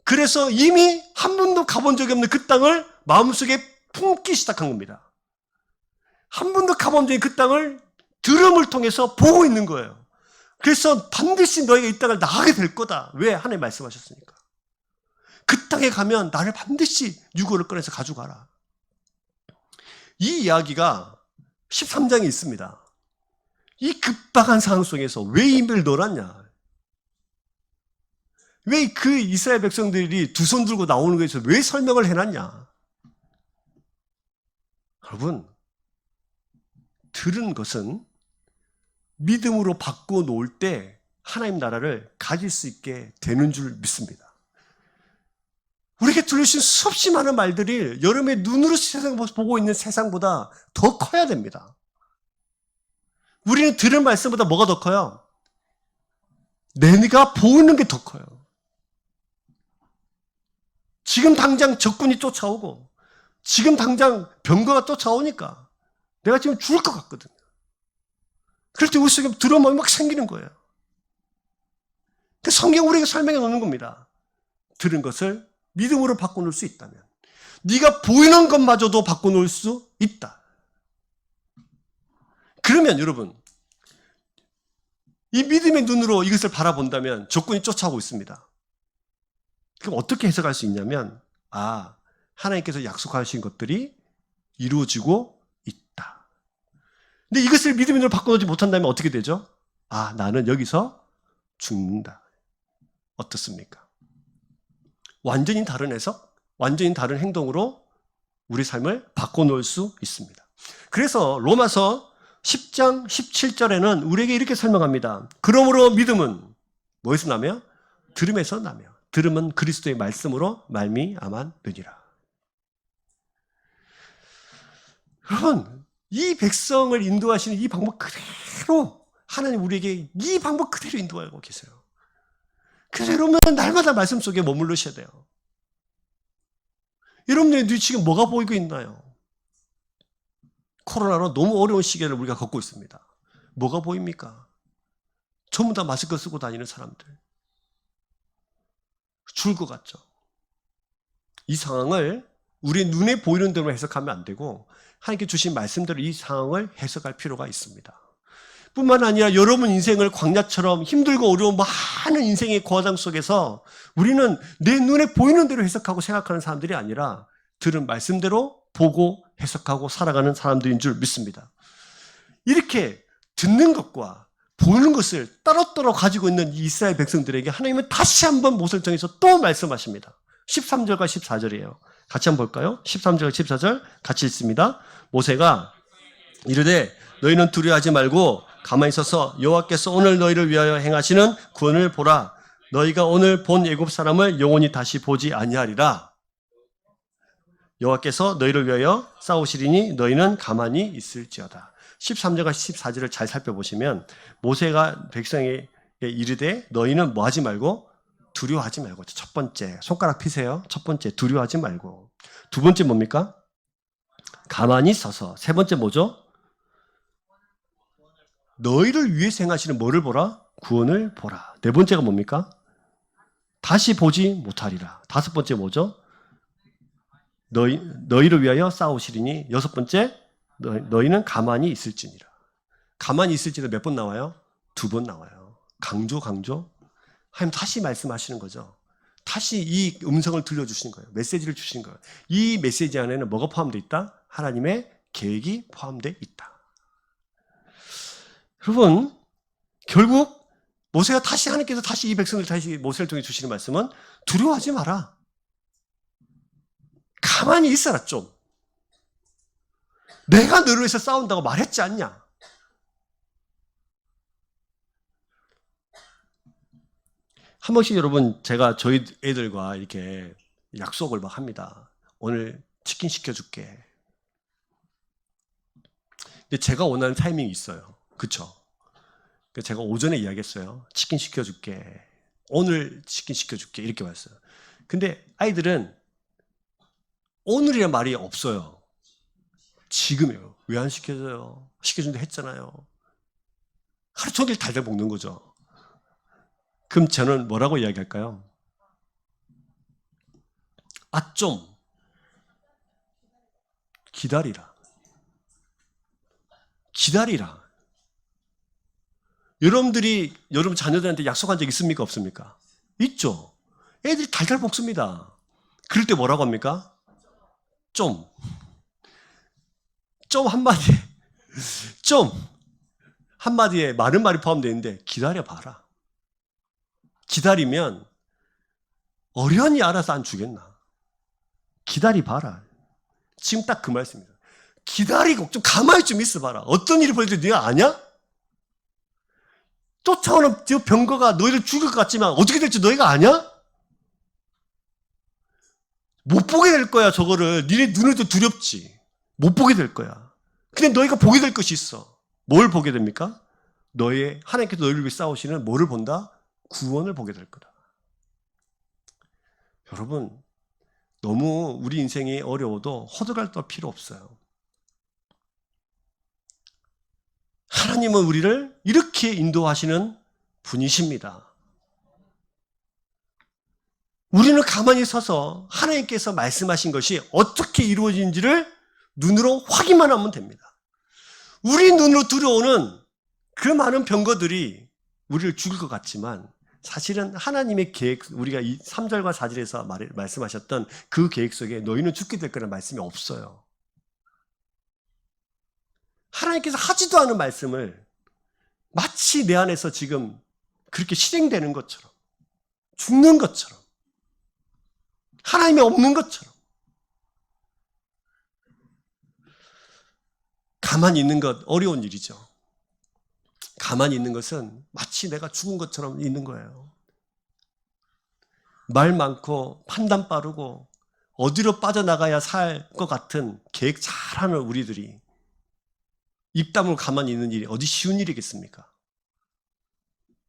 그래서 이미 한 번도 가본 적이 없는 그 땅을 마음속에 품기 시작한 겁니다. 한 번도 가본 적이 그 땅을 들음을 통해서 보고 있는 거예요. 그래서 반드시 너희가 이 땅을 나가게 될 거다. 왜? 하나님 말씀하셨으니까. 그 땅에 가면 나를 반드시 유골을 꺼내서 가져가라. 이 이야기가 13장에 있습니다. 이 급박한 상황 속에서 왜 이 임을 넣어놨냐? 왜 그 이스라엘 백성들이 두 손 들고 나오는 것에서 왜 설명을 해놨냐? 여러분, 들은 것은 믿음으로 바꿔 놓을 때 하나님 나라를 가질 수 있게 되는 줄 믿습니다. 우리에게 들려주신 수없이 많은 말들이 여러분의 눈으로 세상을 보고 있는 세상보다 더 커야 됩니다. 우리는 들은 말씀보다 뭐가 더 커요? 내가 보이는 게 더 커요. 지금 당장 적군이 쫓아오고 지금 당장 병거가 쫓아오니까 내가 지금 죽을 것 같거든요. 그럴 때 우리 속에 두려움이 막 생기는 거예요. 그 성경 우리에게 설명해 놓는 겁니다. 들은 것을 믿음으로 바꿔놓을 수 있다면 네가 보이는 것마저도 바꿔놓을 수 있다. 그러면 여러분 이 믿음의 눈으로 이것을 바라본다면 적군이 쫓아오고 있습니다. 그럼 어떻게 해석할 수 있냐면 하나님께서 약속하신 것들이 이루어지고 있다. 근데 이것을 믿음의 눈으로 바꿔놓지 못한다면 어떻게 되죠? 나는 여기서 죽는다. 어떻습니까? 완전히 다른 해석, 완전히 다른 행동으로 우리 삶을 바꿔놓을 수 있습니다. 그래서 로마서 10장 17절에는 우리에게 이렇게 설명합니다. 그러므로 믿음은 뭐에서 나며? 들음에서 나며 들음은 그리스도의 말씀으로 말미암았느니라. 여러분, 이 백성을 인도하시는 이 방법 그대로 하나님 우리에게 이 방법 그대로 인도하고 계세요. 그래서 여러분은 날마다 말씀 속에 머무르셔야 돼요. 여러분들이 지금 뭐가 보이고 있나요? 코로나로 너무 어려운 시기를 우리가 걷고 있습니다. 뭐가 보입니까? 전부 다 마스크 쓰고 다니는 사람들. 죽을 것 같죠? 이 상황을 우리 눈에 보이는 대로 해석하면 안 되고 하나님께 주신 말씀대로 이 상황을 해석할 필요가 있습니다. 뿐만 아니라 여러분 인생을 광야처럼 힘들고 어려운 많은 인생의 과정 속에서 우리는 내 눈에 보이는 대로 해석하고 생각하는 사람들이 아니라 들은 말씀대로 보고 해석하고 살아가는 사람들인 줄 믿습니다. 이렇게 듣는 것과 보는 것을 따로따로 가지고 있는 이 이스라엘 백성들에게 하나님은 다시 한번 모세를 통해서 또 말씀하십니다. 13절과 14절이에요. 같이 한번 볼까요? 13절과 14절 같이 읽습니다. 모세가 이르되 너희는 두려워하지 말고 가만히 있어서 여호와께서 오늘 너희를 위하여 행하시는 구원을 보라. 너희가 오늘 본 애굽 사람을 영원히 다시 보지 아니하리라. 여호와께서 너희를 위하여 싸우시리니 너희는 가만히 있을지어다. 13절과 14절을 잘 살펴보시면 모세가 백성에게 이르되 너희는 뭐 하지 말고 두려워하지 말고. 첫 번째 손가락 피세요. 첫 번째 두려워하지 말고. 두 번째 뭡니까? 가만히 서서. 세 번째 뭐죠? 너희를 위해서 행하시는 뭐를 보라? 구원을 보라. 네 번째가 뭡니까? 다시 보지 못하리라. 다섯 번째 뭐죠? 너희를 위하여 싸우시리니. 여섯 번째 너희는 가만히 있을지니라. 가만히 있을지도 몇 번 나와요? 두 번 나와요. 강조. 하나님 다시 말씀하시는 거죠. 다시 이 음성을 들려주시는 거예요. 메시지를 주시는 거예요. 이 메시지 안에는 뭐가 포함되어 있다? 하나님의 계획이 포함되어 있다. 여러분, 결국 모세가 하나님께서 다시 이 백성들 다시 모세를 통해 주시는 말씀은 두려워하지 마라. 가만히 있어라 좀. 내가 너를 위해서 싸운다고 말했지 않냐? 한 번씩 여러분 제가 저희 애들과 이렇게 약속을 막 합니다. 오늘 치킨 시켜줄게. 근데 제가 원하는 타이밍이 있어요. 그쵸? 제가 오전에 이야기했어요. 치킨 시켜줄게. 오늘 치킨 시켜줄게. 이렇게 말했어요. 근데 아이들은 오늘이란 말이 없어요. 지금이에요. 왜 안 시켜줘요? 시켜준다 했잖아요. 하루 종일 달달 볶는 거죠. 그럼 저는 뭐라고 이야기할까요? 좀 기다리라. 여러분 자녀들한테 약속한 적 있습니까? 없습니까? 있죠. 애들이 달달 볶습니다. 그럴 때 뭐라고 합니까? 좀 한마디에 많은 말이 포함되어 있는데 기다려봐라. 기다리면 어련히 알아서 안 주겠나. 기다려봐라. 지금 딱 그 말씀입니다. 기다리고 좀 가만히 좀 있어봐라. 어떤 일이 벌어질지 네가 아냐? 쫓아오는 저 병거가 너희를 죽일 것 같지만 어떻게 될지 너희가 아냐? 못 보게 될 거야, 저거를. 니네 눈에도 두렵지. 못 보게 될 거야. 근데 너희가 보게 될 것이 있어. 뭘 보게 됩니까? 하나님께서 너희를 위해 싸우시는 뭐를 본다? 구원을 보게 될 거다. 여러분, 너무 우리 인생이 어려워도 호들갑 떨 필요 없어요. 하나님은 우리를 이렇게 인도하시는 분이십니다. 우리는 가만히 서서 하나님께서 말씀하신 것이 어떻게 이루어지는지를 눈으로 확인만 하면 됩니다. 우리 눈으로 들어오는 그 많은 병거들이 우리를 죽일 것 같지만 사실은 하나님의 계획, 우리가 이 3절과 4절에서 말씀하셨던 그 계획 속에 너희는 죽게 될 거라는 말씀이 없어요. 하나님께서 하지도 않은 말씀을 마치 내 안에서 지금 그렇게 실행되는 것처럼, 죽는 것처럼, 하나님이 없는 것처럼 가만히 있는 것 어려운 일이죠. 가만히 있는 것은 마치 내가 죽은 것처럼 있는 거예요. 말 많고 판단 빠르고 어디로 빠져나가야 살 것 같은 계획 잘하는 우리들이 입 다물고 가만히 있는 일이 어디 쉬운 일이겠습니까?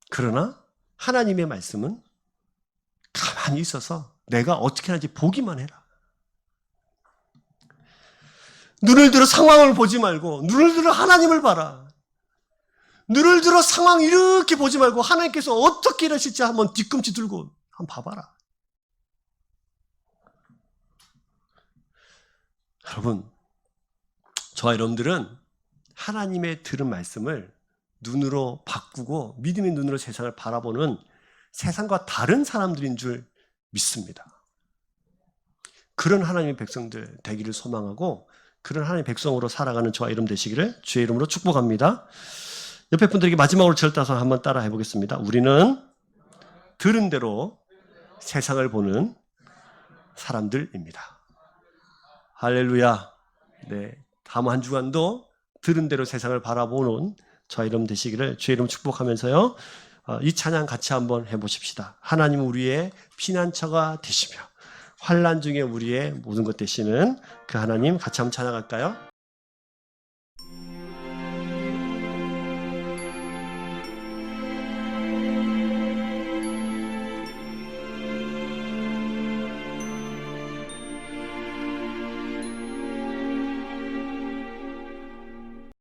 그러나 하나님의 말씀은 가만히 있어서 내가 어떻게 하는지 보기만 해라. 눈을 들어 상황을 보지 말고 눈을 들어 하나님을 봐라. 눈을 들어 상황 이렇게 보지 말고 하나님께서 어떻게 일하실지 한번 뒤꿈치 들고 한번 봐봐라. 여러분, 저와 여러분들은 하나님의 들은 말씀을 눈으로 바꾸고 믿음의 눈으로 세상을 바라보는 세상과 다른 사람들인 줄 믿습니다. 그런 하나님의 백성들 되기를 소망하고 그런 하나님의 백성으로 살아가는 저와 여러분 되시기를 주의 이름으로 축복합니다. 옆에 분들에게 마지막으로 저를 따라서 한번 따라 해보겠습니다. 우리는 들은 대로 세상을 보는 사람들입니다. 할렐루야. 네, 다음 한 주간도 들은 대로 세상을 바라보는 저와 여러분 되시기를 주의 이름 축복하면서요. 이 찬양 같이 한번 해보십시다. 하나님은 우리의 피난처가 되시며 환난 중에 우리의 모든 것 되시는 그 하나님 같이 한번 찬양할까요?